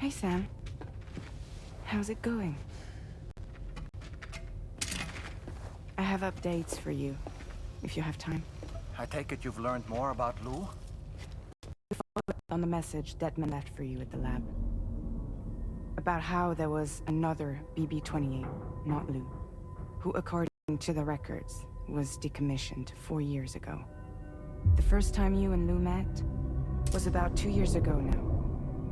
Hi, Sam. How's it going? I have updates for you, if you have time. I take it you've learned more about Lou? On the message Detman left for you at the lab. About how there was another BB-28, not Lou, who, according to the records, was decommissioned 4 years ago. The first time you and Lou met was about 2 years ago now,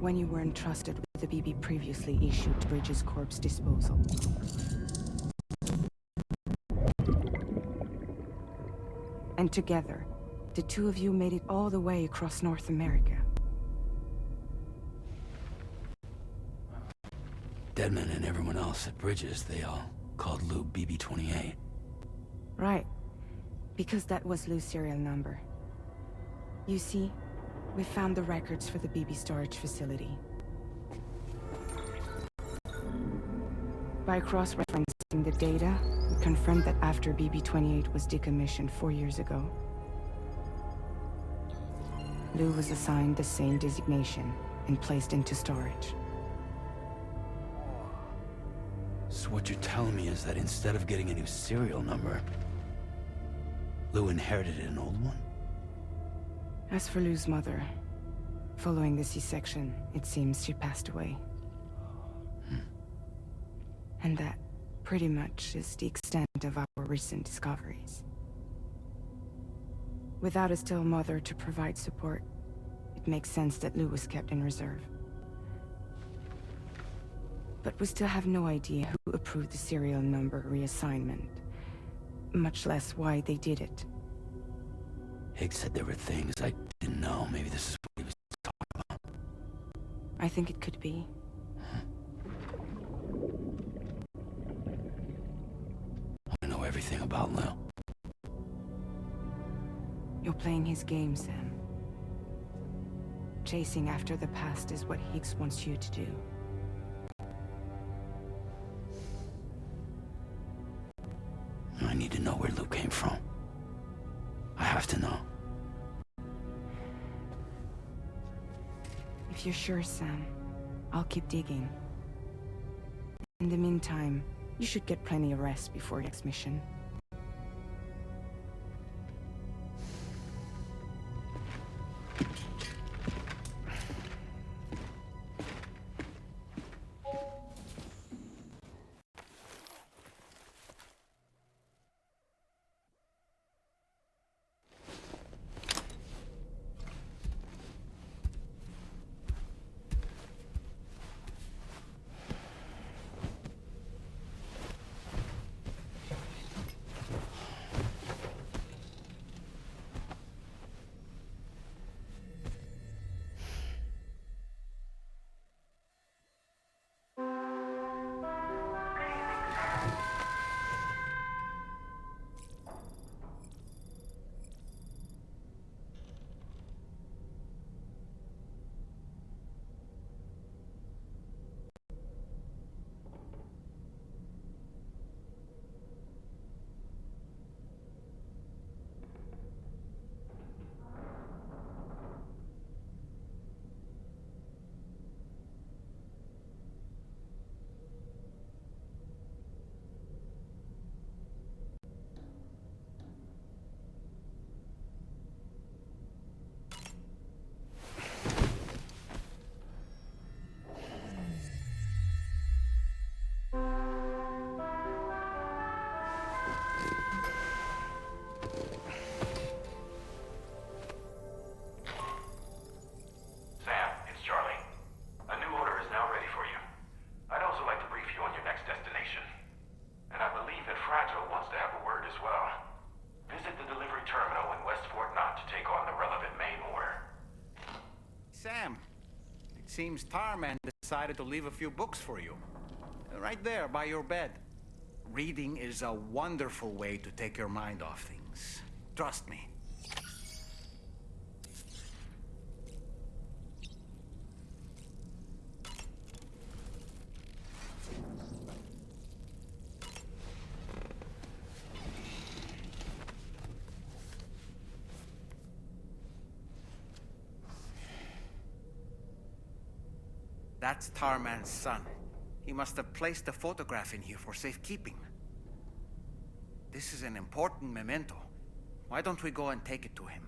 when you were entrusted with the BB previously issued to Bridges Corp's disposal. And together, the two of you made it all the way across North America. Deadman and everyone else at Bridges, they all called Lou BB-28. Right. Because that was Lou's serial number. You see, we found the records for the BB storage facility. By cross-referencing the data, we confirmed that after BB-28 was decommissioned 4 years ago, Lou was assigned the same designation and placed into storage. So what you're telling me is that instead of getting a new serial number, Lou inherited an old one? As for Lou's mother, following the C-section, it seems she passed away. And that, pretty much, is the extent of our recent discoveries. Without a still mother to provide support, it makes sense that Lou was kept in reserve. But we still have no idea who approved the serial number reassignment, much less why they did it. Higgs said there were things I didn't know. Maybe this is what he was talking about. I think it could be. I know everything about Lou. You're playing his game, Sam. Chasing after the past is what Higgs wants you to do. I need to know where Lou came from. I have to know. If you're sure, Sam, I'll keep digging. In the meantime, you should get plenty of rest before your next mission. Seems Tarman decided to leave a few books for you. Right there, by your bed. Reading is a wonderful way to take your mind off things. Trust me. That's Tarman's son. He must have placed the photograph in here for safekeeping. This is an important memento. Why don't we go and take it to him?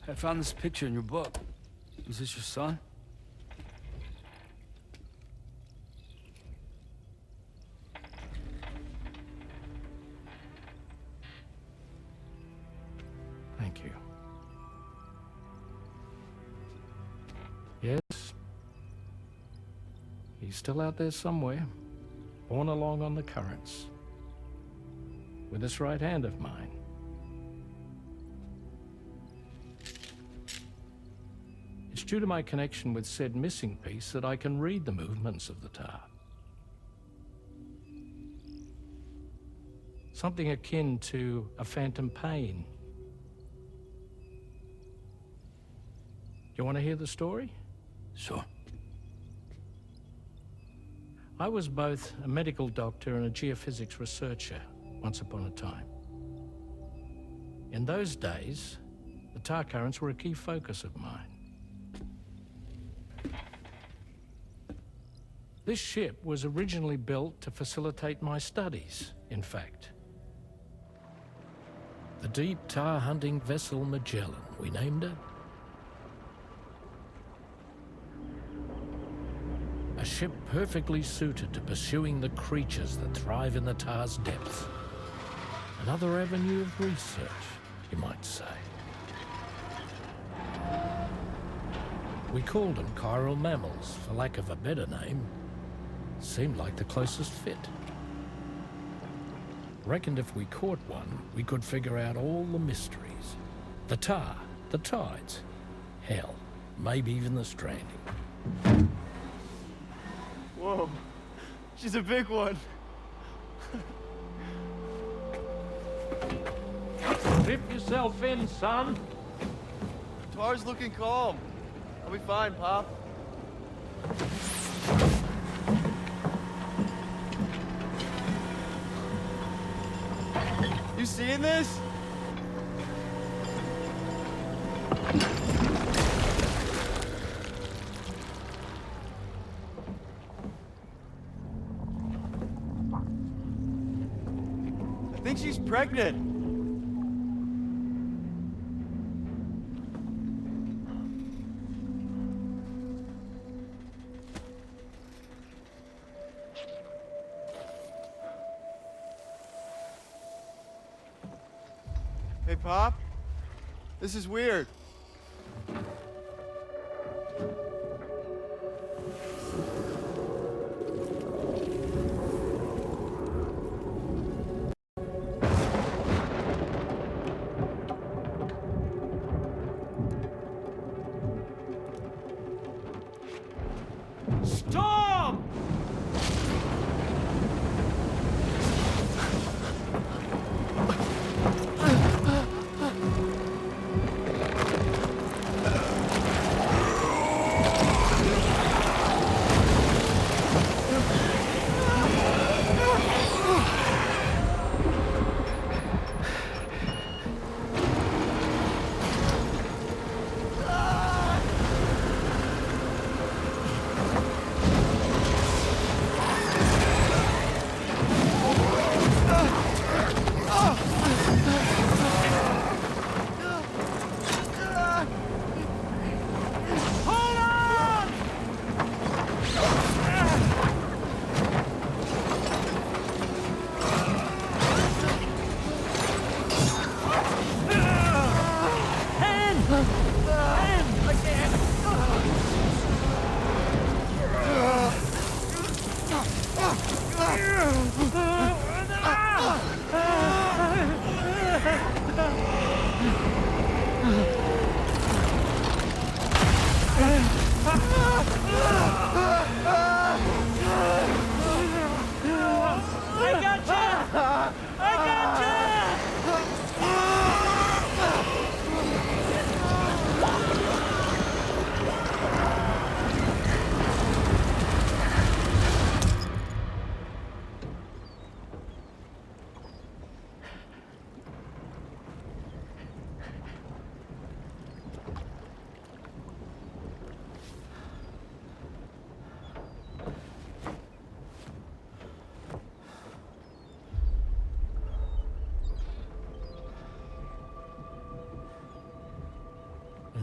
I found this picture in your book. Is this your son? Thank you. Yes. He's still out there somewhere, borne along on the currents, with this right hand of mine. It's due to my connection with said missing piece that I can read the movements of the tar. Something akin to a phantom pain. You want to hear the story? Sure. I was both a medical doctor and a geophysics researcher once upon a time. In those days, the tar currents were a key focus of mine. This ship was originally built to facilitate my studies, in fact. The deep tar hunting vessel Magellan, we named it. A ship perfectly suited to pursuing the creatures that thrive in the tar's depths. Another avenue of research, you might say. We called them chiral mammals, for lack of a better name. Seemed like the closest fit. Reckoned if we caught one, we could figure out all the mysteries. The tar, the tides, hell, maybe even the stranding. Whoa, she's a big one. Dip yourself in, son. Tar's looking calm. I'll be fine, Pop. You seeing this? I think she's pregnant. Hey, Pop. This is weird. Storm!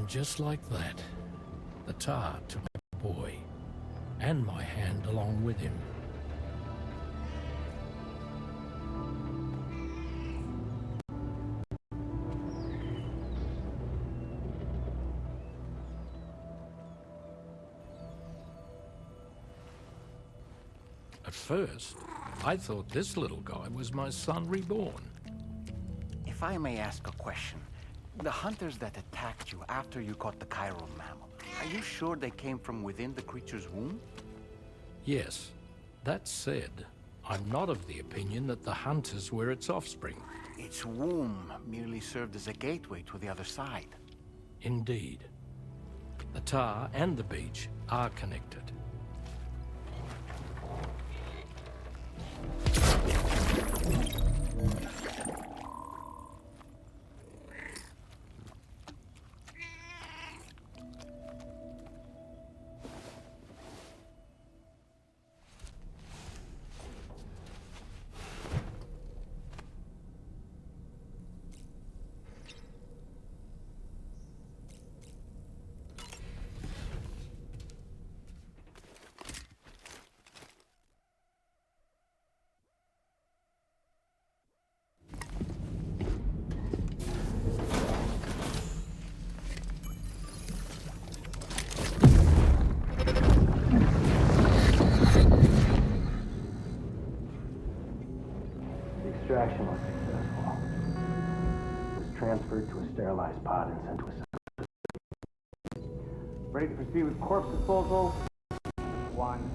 And just like that, the tar took my boy, and my hand along with him. At first, I thought this little guy was my son reborn. If I may ask a question, the hunters that attacked you after you caught the chiral mammal, are you sure they came from within the creature's womb? Yes. That said, I'm not of the opinion that the hunters were its offspring. Its womb merely served as a gateway to the other side. Indeed. The tar and the beach are connected. Extraction was successful. It was transferred to a sterilized pod and sent to a... Ready to proceed with corpse disposal? 1.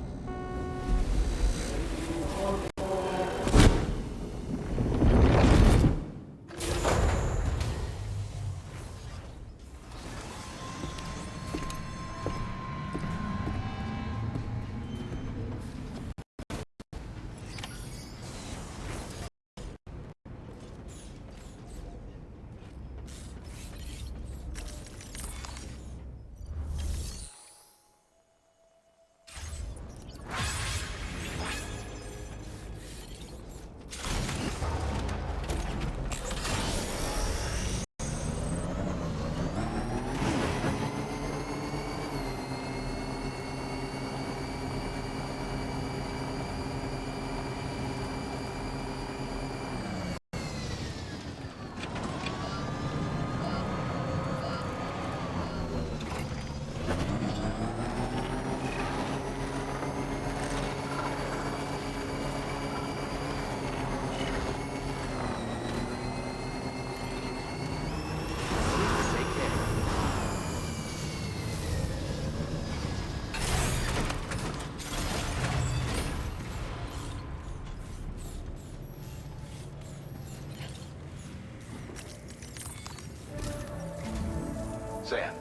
Sam,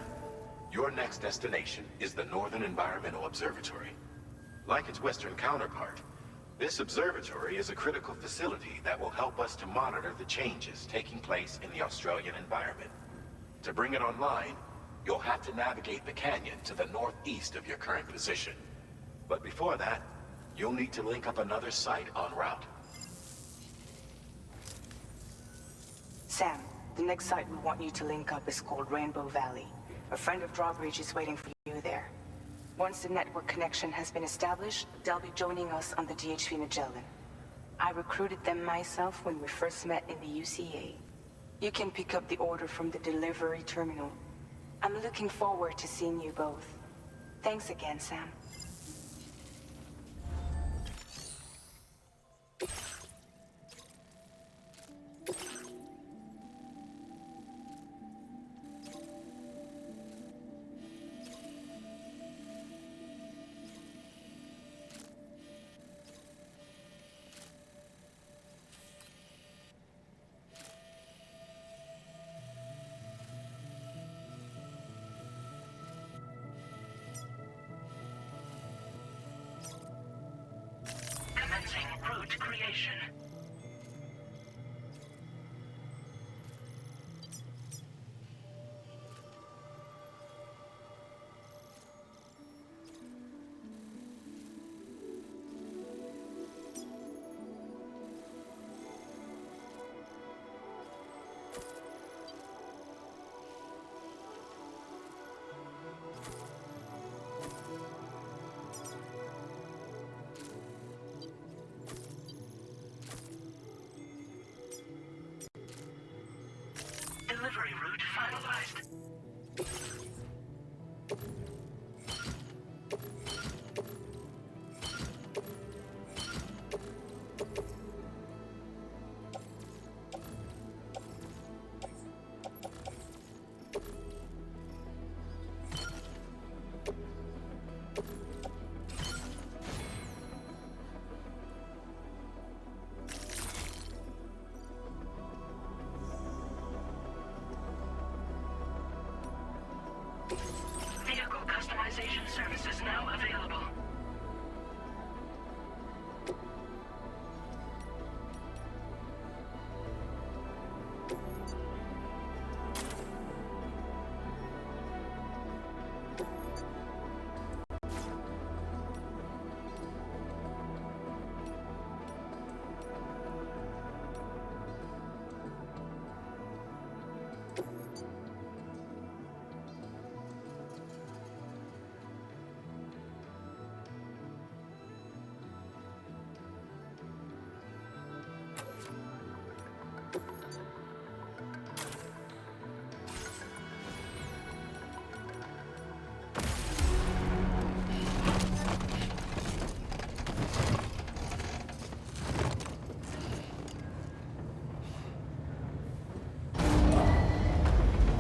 your next destination is the Northern Environmental Observatory. Like its western counterpart, this observatory is a critical facility that will help us to monitor the changes taking place in the Australian environment. To bring it online, you'll have to navigate the canyon to the northeast of your current position. But before that, you'll need to link up another site en route. Sam, the next site we want you to link up is called Rainbow Valley. A friend of Drawbridge is waiting for you there. Once the network connection has been established, they'll be joining us on the DHV Magellan. I recruited them myself when we first met in the UCA. You can pick up the order from the delivery terminal. I'm looking forward to seeing you both. Thanks again, Sam. Commencing route creation. Delivery route finalized. Vehicle customization services now available.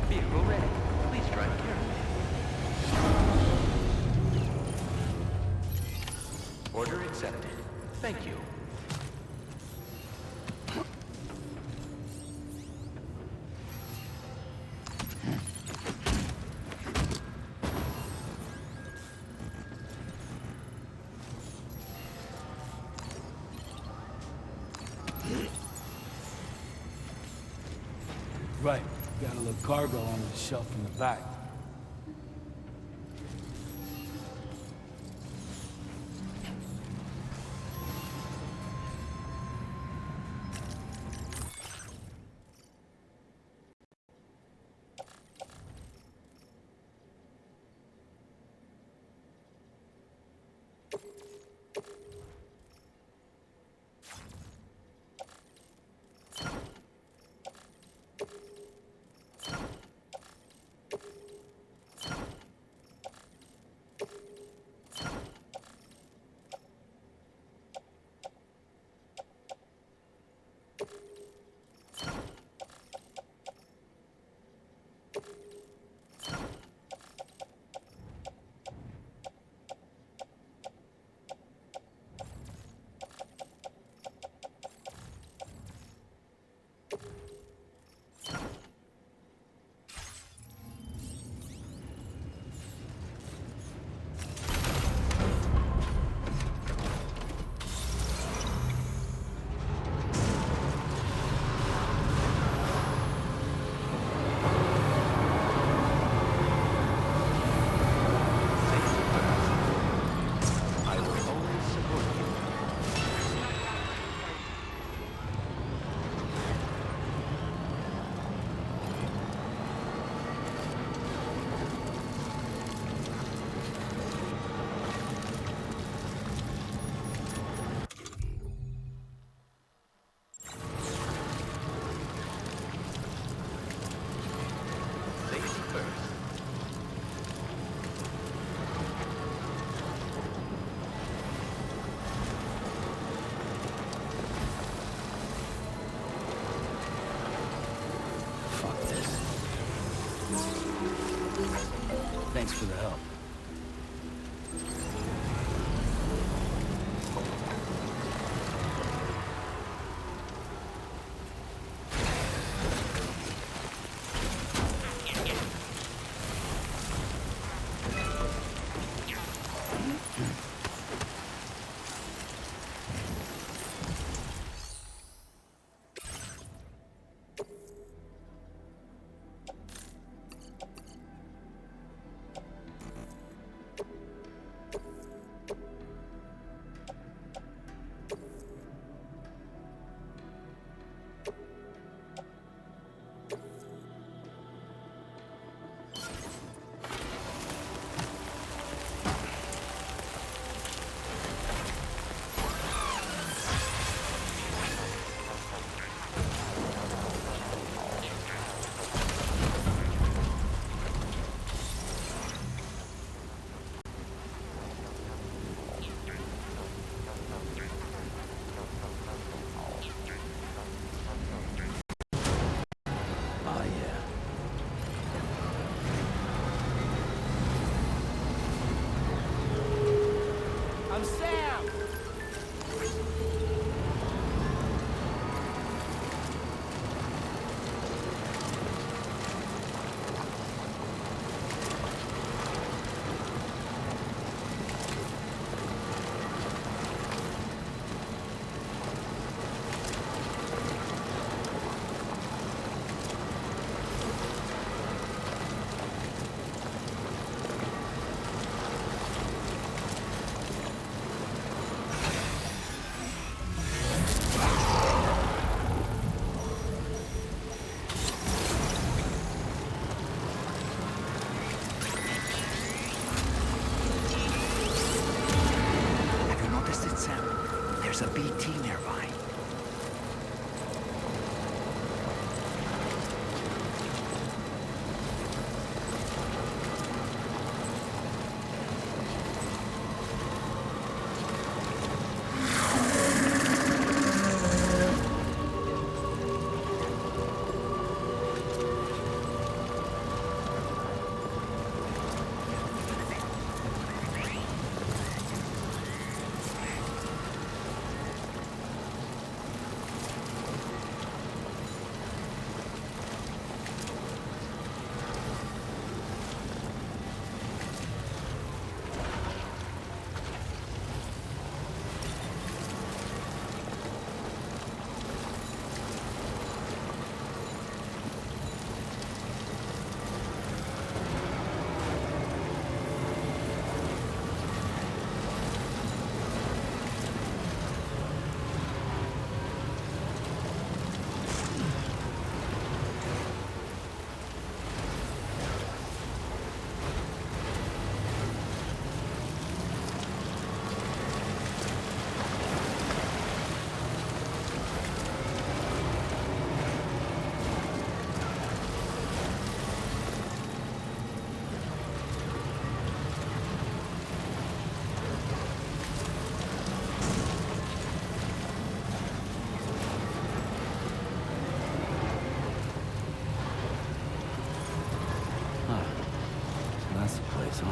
Vehicle ready. Please drive carefully. Order accepted. Thank you. Right. Got a little cargo on the shelf in the back. Thanks for the help. There's a BT nearby. That's the place, huh?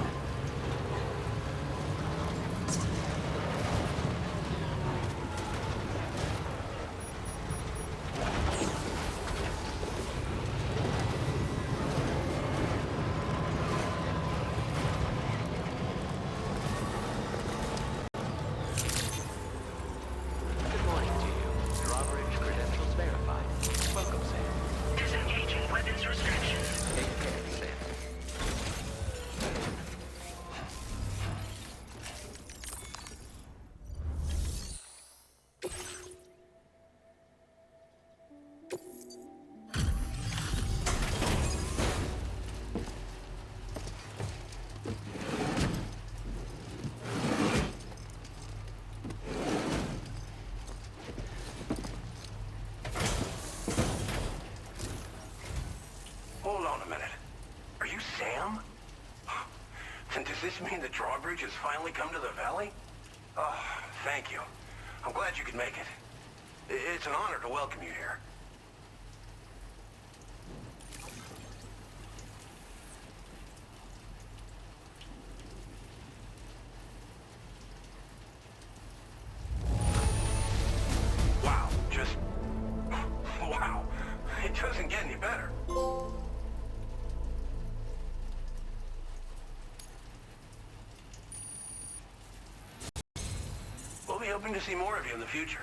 Good morning to you. Drawbridge credentials verified. Welcome, Sam. Disengaging weapons restrictions. Take care, Sam. Hold on a minute. Are you Sam? Then does this mean the drawbridge has finally come to the valley? Oh, thank you. I'm glad you could make it. It's an honor to welcome you here. Wow, just... wow. It doesn't get any better. We'll be hoping to see more of you in the future.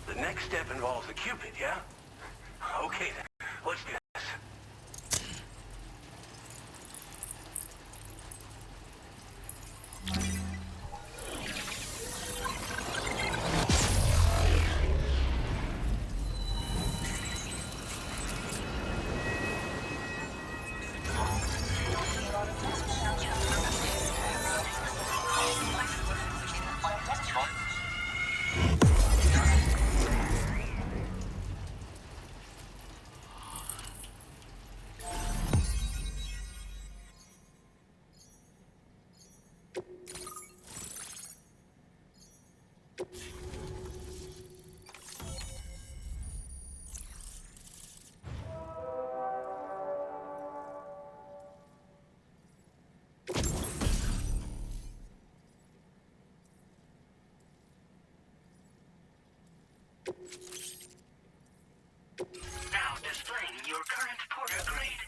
The next step involves the Cupid, yeah? Okay then, let's do this. Now displaying your current porter grade.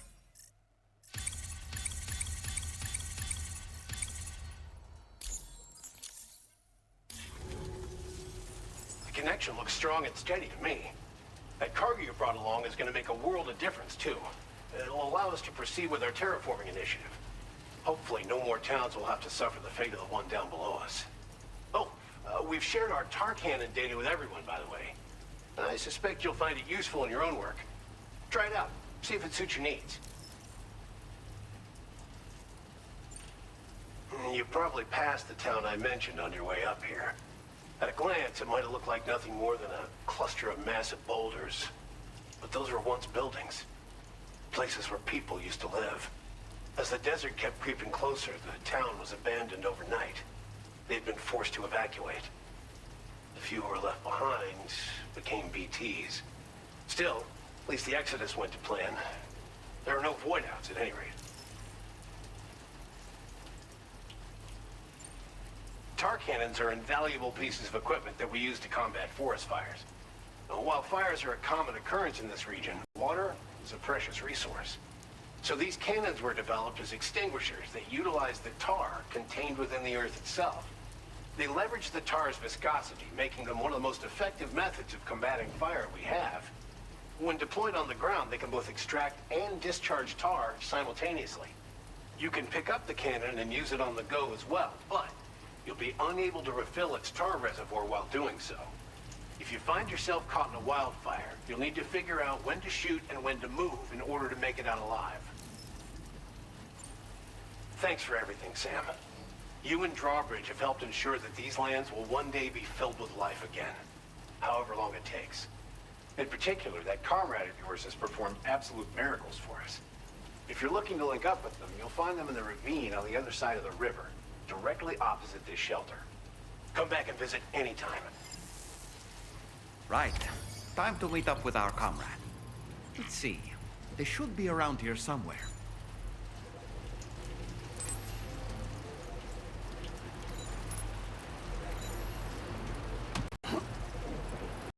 The connection looks strong and steady to me. That cargo you brought along is going to make a world of difference, too. It'll allow us to proceed with our terraforming initiative. Hopefully, no more towns will have to suffer the fate of the one down below us. Oh, we've shared our tar cannon data with everyone, by the way. I suspect you'll find it useful in your own work. Try it out. See if it suits your needs. You probably passed the town I mentioned on your way up here. At a glance, it might have looked like nothing more than a cluster of massive boulders. But those were once buildings. Places where people used to live. As the desert kept creeping closer, the town was abandoned overnight. They'd been forced to evacuate. The few who were left behind became BTs. Still, at least the exodus went to plan. There are no void-outs at any rate. Tar cannons are invaluable pieces of equipment that we use to combat forest fires. Now, while fires are a common occurrence in this region, water is a precious resource. So these cannons were developed as extinguishers that utilize the tar contained within the earth itself. They leverage the tar's viscosity, making them one of the most effective methods of combating fire we have. When deployed on the ground, they can both extract and discharge tar simultaneously. You can pick up the cannon and use it on the go as well, but you'll be unable to refill its tar reservoir while doing so. If you find yourself caught in a wildfire, you'll need to figure out when to shoot and when to move in order to make it out alive. Thanks for everything, Sam. You and Drawbridge have helped ensure that these lands will one day be filled with life again, however long it takes. In particular, that comrade of yours has performed absolute miracles for us. If you're looking to link up with them, you'll find them in the ravine on the other side of the river, directly opposite this shelter. Come back and visit anytime. Right. Time to meet up with our comrade. Let's see. They should be around here somewhere.